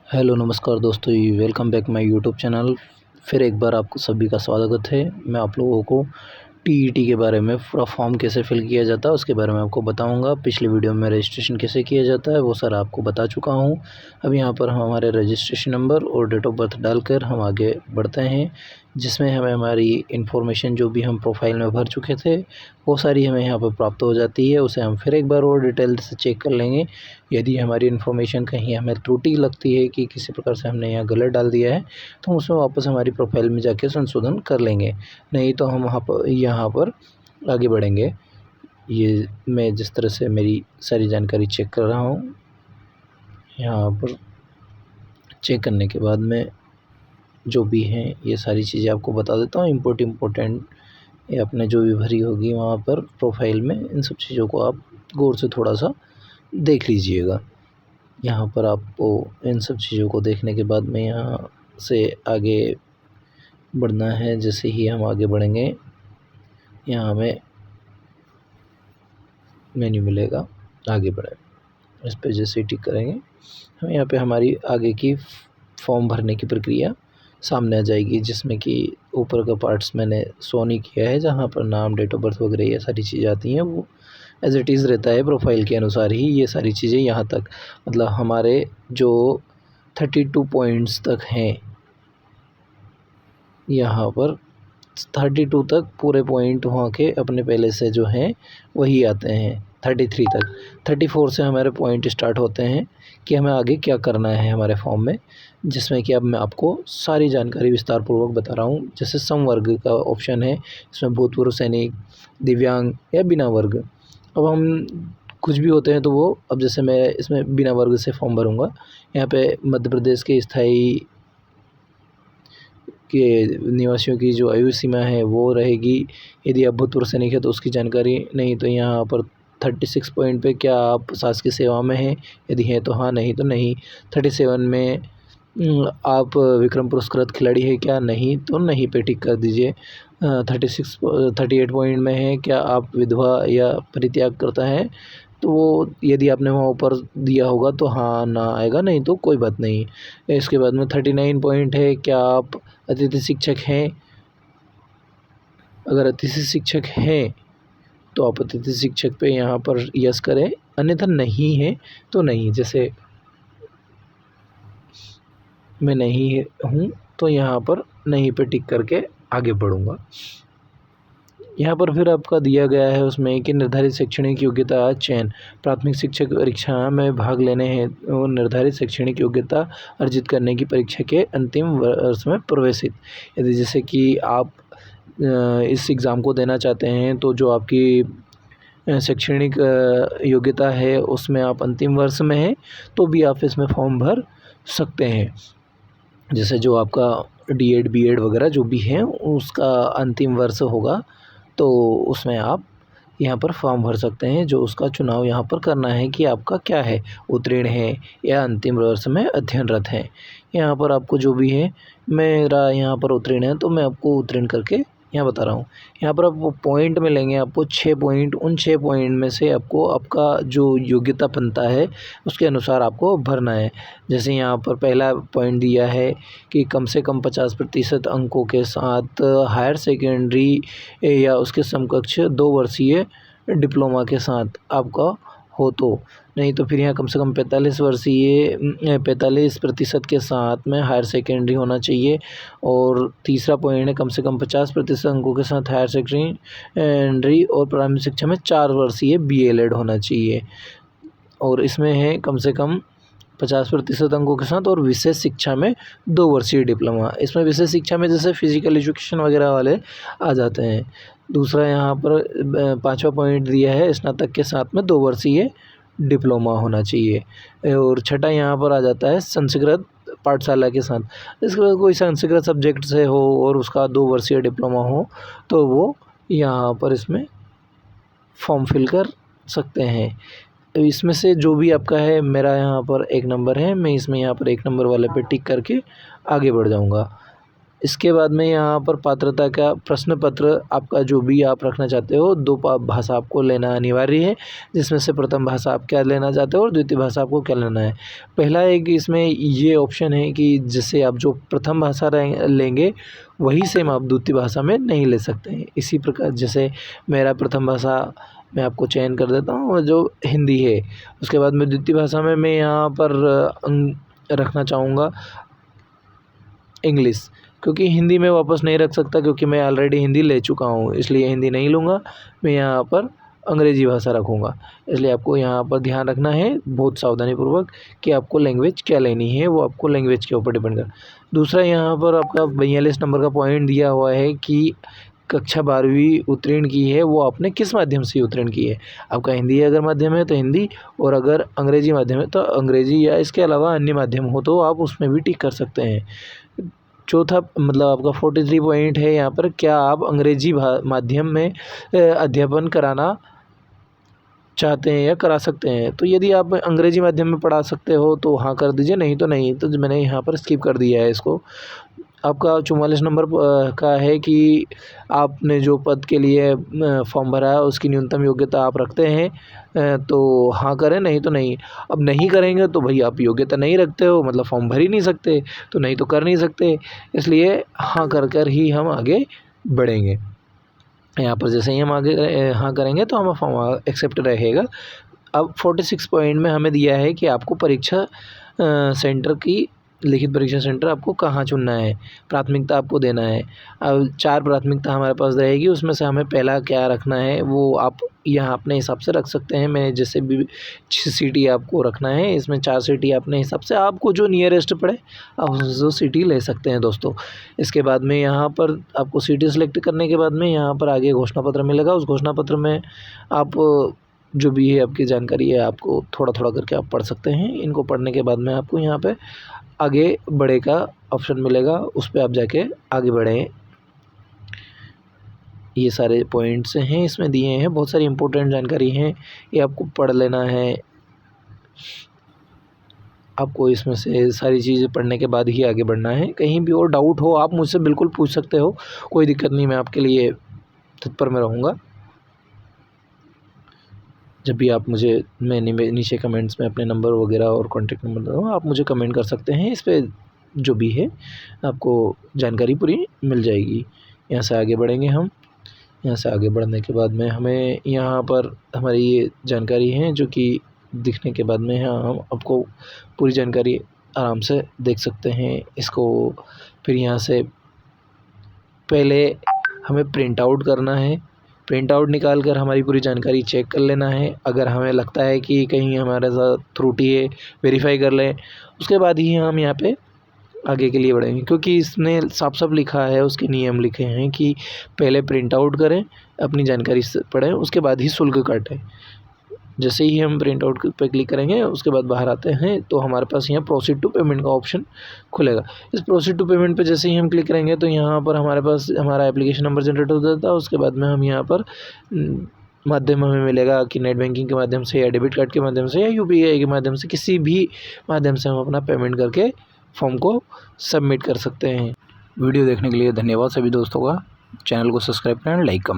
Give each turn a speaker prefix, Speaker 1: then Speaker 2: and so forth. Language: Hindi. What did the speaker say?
Speaker 1: हेलो नमस्कार दोस्तों, welcome back my YouTube channel. फिर एक बार आपको सभी का स्वागत है। मैं आप लोगों को टीईटी के बारे में पूरा फॉर्म कैसे फिल किया जाता है उसके बारे में आपको बताऊंगा। पिछले वीडियो में रजिस्ट्रेशन कैसे किया जाता है वो सर आपको बता चुका हूं। अब यहां पर हम हमारे रजिस्ट्रेशन नंबर और डेट ऑफ बर्थ डालकर हम आगे बढ़ते हैं, जिसमें हमें हमारी इन्फॉर्मेशन जो भी हम प्रोफाइल में भर चुके थे वो सारी हमें यहाँ पर प्राप्त हो जाती है। उसे हम फिर एक बार और डिटेल से चेक कर लेंगे। यदि हमारी इन्फॉर्मेशन कहीं हमें त्रुटि लगती है कि किसी प्रकार से हमने यहाँ गलत डाल दिया है तो हम उसमें वापस हमारी प्रोफाइल में जाके संशोधन कर लेंगे, नहीं तो हम यहाँ पर आगे बढ़ेंगे। ये मैं जिस तरह से मेरी सारी जानकारी चेक कर रहा हूँ, यहाँ पर चेक करने के बाद में जो भी हैं ये सारी चीज़ें आपको बता देता हूँ। इम्पोर्टेंट ये आपने जो भी भरी होगी वहाँ पर प्रोफाइल में, इन सब चीज़ों को आप गौर से थोड़ा सा देख लीजिएगा। यहाँ पर आपको इन सब चीज़ों को देखने के बाद में यहाँ से आगे बढ़ना है। जैसे ही हम आगे बढ़ेंगे यहाँ हमें मेन्यू मिलेगा, आगे बढ़े, इस पर जैसे ही टिक करेंगे हम यहाँ पे हमारी आगे की फॉर्म भरने की प्रक्रिया सामने आ जाएगी, जिसमें कि ऊपर का पार्ट्स मैंने शो नहीं किया है, जहाँ पर नाम, डेट ऑफ बर्थ वगैरह ये सारी चीज़ें आती हैं वो एज इट इज़ रहता है। प्रोफाइल के अनुसार ही ये सारी चीज़ें यहाँ तक, मतलब हमारे जो 32 पॉइंट्स तक हैं, यहाँ पर 32 तक पूरे पॉइंट वहाँ के अपने पहले से जो हैं वही आते हैं। 33 तक, 34 से हमारे पॉइंट स्टार्ट होते हैं कि हमें आगे क्या करना है हमारे फॉर्म में, जिसमें कि अब मैं आपको सारी जानकारी विस्तार पूर्वक बता रहा हूँ। जैसे सम वर्ग का ऑप्शन है, इसमें भूतपूर्व सैनिक, दिव्यांग या बिना वर्ग। अब हम कुछ भी होते हैं तो वो, अब जैसे मैं इसमें बिना वर्ग से फॉर्म भरूँगा। यहाँ पे मध्य प्रदेश के स्थायी के निवासियों की जो आयु सीमा है वो रहेगी। यदि आप भूतपूर्व सैनिक है तो उसकी जानकारी नहीं, तो यहाँ पर 36 पॉइंट पे क्या आप शासकीय सेवा में हैं, यदि हैं तो हाँ, नहीं तो नहीं। 37 में आप विक्रम पुरस्कृत खिलाड़ी है क्या, नहीं तो नहीं पे टिक कर दीजिए। 38 पॉइंट में है क्या आप विधवा या परित्याग करता है, तो वो यदि आपने वहाँ ऊपर दिया होगा तो हाँ ना आएगा, नहीं तो कोई बात नहीं। इसके बाद में 39 पॉइंट है, क्या आप अतिथि शिक्षक हैं। अगर अतिथि शिक्षक हैं तो आप अतिथि शिक्षक पे यहाँ पर यस करें, अन्यथा नहीं है तो नहीं। जैसे मैं नहीं हूँ तो यहाँ पर नहीं पे टिक करके आगे बढ़ूँगा। यहाँ पर फिर आपका दिया गया है उसमें कि निर्धारित शैक्षणिक योग्यता चयन, प्राथमिक शिक्षक परीक्षा में भाग लेने हैं और निर्धारित शैक्षणिक योग्यता अर्जित करने की परीक्षा के अंतिम वर्ष में प्रवेशित। यदि जैसे कि आप इस एग्ज़ाम को देना चाहते हैं तो जो आपकी शैक्षणिक योग्यता है उसमें आप अंतिम वर्ष में हैं तो भी आप इसमें फॉर्म भर सकते हैं। जैसे जो आपका डीएड, बीएड वगैरह जो भी है उसका अंतिम वर्ष होगा तो उसमें आप यहाँ पर फॉर्म भर सकते हैं। जो उसका चुनाव यहाँ पर करना है कि आपका क्या है, उत्तीर्ण है या अंतिम वर्ष में अध्ययनरत है। यहाँ पर आपको जो भी है, मेरा यहाँ पर उत्तीर्ण है तो मैं आपको उत्तीर्ण करके यहाँ बता रहा हूँ। यहाँ पर आप पॉइंट में लेंगे आपको 6 पॉइंट, उन 6 पॉइंट में से आपको आपका जो योग्यता बनता है उसके अनुसार आपको भरना है। जैसे यहाँ पर पहला पॉइंट दिया है कि कम से कम 50% अंकों के साथ हायर सेकेंडरी या उसके समकक्ष 2 वर्षीय डिप्लोमा के साथ आपका हो तो, नहीं तो फिर यहाँ कम से कम 45% के साथ में हायर सेकेंडरी होना चाहिए। और तीसरा पॉइंट है कम से कम 50% अंकों के साथ हायर सेकेंडरी और प्रारंभिक शिक्षा में 4 वर्षीय बीएलएड होना चाहिए। और इसमें है कम से कम 50% अंकों के साथ और विशेष शिक्षा में 2 वर्षीय डिप्लोमा। इसमें विशेष शिक्षा में जैसे फिजिकल एजुकेशन वगैरह वाले आ जाते हैं। दूसरा यहाँ पर 5वां पॉइंट दिया है स्नातक के साथ में 2 वर्षीय डिप्लोमा होना चाहिए। और छठा यहाँ पर आ जाता है संस्कृत पाठशाला के साथ। इसके बाद कोई संस्कृत सब्जेक्ट से हो और उसका 2 वर्षीय डिप्लोमा हो तो वो यहाँ पर इसमें फॉर्म फिल कर सकते हैं। तो इसमें से जो भी आपका है, मेरा यहाँ पर 1 नंबर है, मैं इसमें यहाँ पर 1 नंबर वाले पे टिक करके आगे बढ़ जाऊँगा। इसके बाद में यहाँ पर पात्रता का प्रश्न पत्र आपका जो भी आप रखना चाहते हो, 2 भाषा आपको लेना अनिवार्य है, जिसमें से प्रथम भाषा आप क्या लेना चाहते हो और द्वितीय भाषा आपको क्या लेना है। पहला एक इसमें ये ऑप्शन है कि जिससे आप जो प्रथम भाषा लेंगे वही सेम आप द्वितीय भाषा में नहीं ले सकते हैं। इसी प्रकार जैसे मेरा प्रथम भाषा मैं आपको चयन कर देता हूँ और जो हिंदी है, उसके बाद में द्वितीय भाषा में मैं यहाँ पर रखना चाहूँगा इंग्लिश, क्योंकि हिंदी में वापस नहीं रख सकता क्योंकि मैं ऑलरेडी हिंदी ले चुका हूँ, इसलिए हिंदी नहीं लूँगा। मैं यहाँ पर अंग्रेज़ी भाषा रखूँगा। इसलिए आपको यहाँ पर ध्यान रखना है बहुत सावधानीपूर्वक कि आपको लैंग्वेज क्या लेनी है, वो आपको लैंग्वेज के ऊपर डिपेंड कर। दूसरा यहाँ पर आपका 42 नंबर का पॉइंट दिया हुआ है कि कक्षा 12वीं उत्तीर्ण की है, वो आपने किस माध्यम से उत्तीर्ण की है। आपका हिंदी अगर माध्यम है तो हिंदी, और अगर अंग्रेजी माध्यम है तो अंग्रेजी, या इसके अलावा अन्य माध्यम हो तो आप उसमें भी टिक कर सकते हैं। चौथा मतलब आपका 43 पॉइंट है यहाँ पर, क्या आप अंग्रेजी माध्यम में अध्यापन कराना चाहते हैं या करा सकते हैं। तो यदि आप अंग्रेजी माध्यम में पढ़ा सकते हो तो हाँ कर दीजिए, नहीं तो नहीं। तो मैंने यहाँ पर स्किप कर दिया है इसको। आपका 44 नंबर का है कि आपने जो पद के लिए फॉर्म भरा है उसकी न्यूनतम योग्यता आप रखते हैं, तो हाँ करें, नहीं तो नहीं। अब नहीं करेंगे तो भाई आप योग्यता नहीं रखते हो, मतलब फॉर्म भर ही नहीं सकते, तो नहीं तो कर नहीं सकते। इसलिए हाँ कर ही हम आगे बढ़ेंगे। यहाँ पर जैसे ही हम आगे हाँ करेंगे तो हमारा फॉर्म एक्सेप्ट रहेगा। अब 46 पॉइंट में हमें दिया है कि आपको परीक्षा सेंटर की लिखित परीक्षा सेंटर आपको कहाँ चुनना है, प्राथमिकता आपको देना है। अब 4 प्राथमिकता हमारे पास रहेगी, उसमें से हमें पहला क्या रखना है वो आप यहाँ अपने हिसाब से रख सकते हैं। मैं जैसे भी 6 सिटी आपको रखना है, इसमें 4 सिटी अपने हिसाब से आपको जो नियरेस्ट पड़े आप जो सिटी ले सकते हैं दोस्तों। इसके बाद में यहाँ पर आपको सिटी सेलेक्ट करने के बाद में यहाँ पर आगे घोषणा पत्र मिलेगा। उस घोषणा पत्र में आप जो भी है आपकी जानकारी है आपको थोड़ा थोड़ा करके आप पढ़ सकते हैं। इनको पढ़ने के बाद में आपको यहाँ पे आगे बढ़े का ऑप्शन मिलेगा, उस पर आप जाके आगे बढ़ें। ये सारे पॉइंट्स हैं इसमें दिए हैं, बहुत सारी इंपॉर्टेंट जानकारी हैं, ये आपको पढ़ लेना है। आपको इसमें से सारी चीज़ें पढ़ने के बाद ही आगे बढ़ना है। कहीं भी और डाउट हो आप मुझसे बिल्कुल पूछ सकते हो, कोई दिक्कत नहीं, मैं आपके लिए तत्पर में रहूँगा। जब भी आप मुझे मैं नीचे कमेंट्स में अपने नंबर वगैरह और कॉन्टैक्ट नंबर दे दूँगा, आप मुझे कमेंट कर सकते हैं। इस पर जो भी है आपको जानकारी पूरी मिल जाएगी। यहाँ से आगे बढ़ेंगे हम। यहाँ से आगे बढ़ने के बाद में हमें यहाँ पर हमारी ये जानकारी है जो कि दिखने के बाद में हम आपको पूरी जानकारी आराम से देख सकते हैं इसको। फिर यहाँ से पहले हमें प्रिंट आउट करना है, प्रिंट आउट निकाल कर हमारी पूरी जानकारी चेक कर लेना है। अगर हमें लगता है कि कहीं हमारे साथ त्रुटि है वेरीफाई कर लें, उसके बाद ही हम यहाँ पे आगे के लिए बढ़ेंगे, क्योंकि इसने साफ साफ लिखा है, उसके नियम लिखे हैं कि पहले प्रिंट आउट करें, अपनी जानकारी से पढ़ें, उसके बाद ही शुल्क काटें। जैसे ही हम प्रिंट आउट पे क्लिक करेंगे उसके बाद बाहर आते हैं तो हमारे पास यहाँ प्रोसीड टू पेमेंट का ऑप्शन खुलेगा। इस प्रोसीड टू पेमेंट पे जैसे ही हम क्लिक करेंगे तो यहाँ पर हमारे पास हमारा एप्लीकेशन नंबर जनरेट हो जाता है। उसके बाद में हम यहाँ पर माध्यम हमें मिलेगा कि नेट बैंकिंग के माध्यम से या डेबिट कार्ड के माध्यम से या UPI के माध्यम से, किसी भी माध्यम से हम अपना पेमेंट करके फॉर्म को सबमिट कर सकते हैं। वीडियो देखने के लिए धन्यवाद सभी दोस्तों का। चैनल को सब्सक्राइब करें, लाइक कमेंट।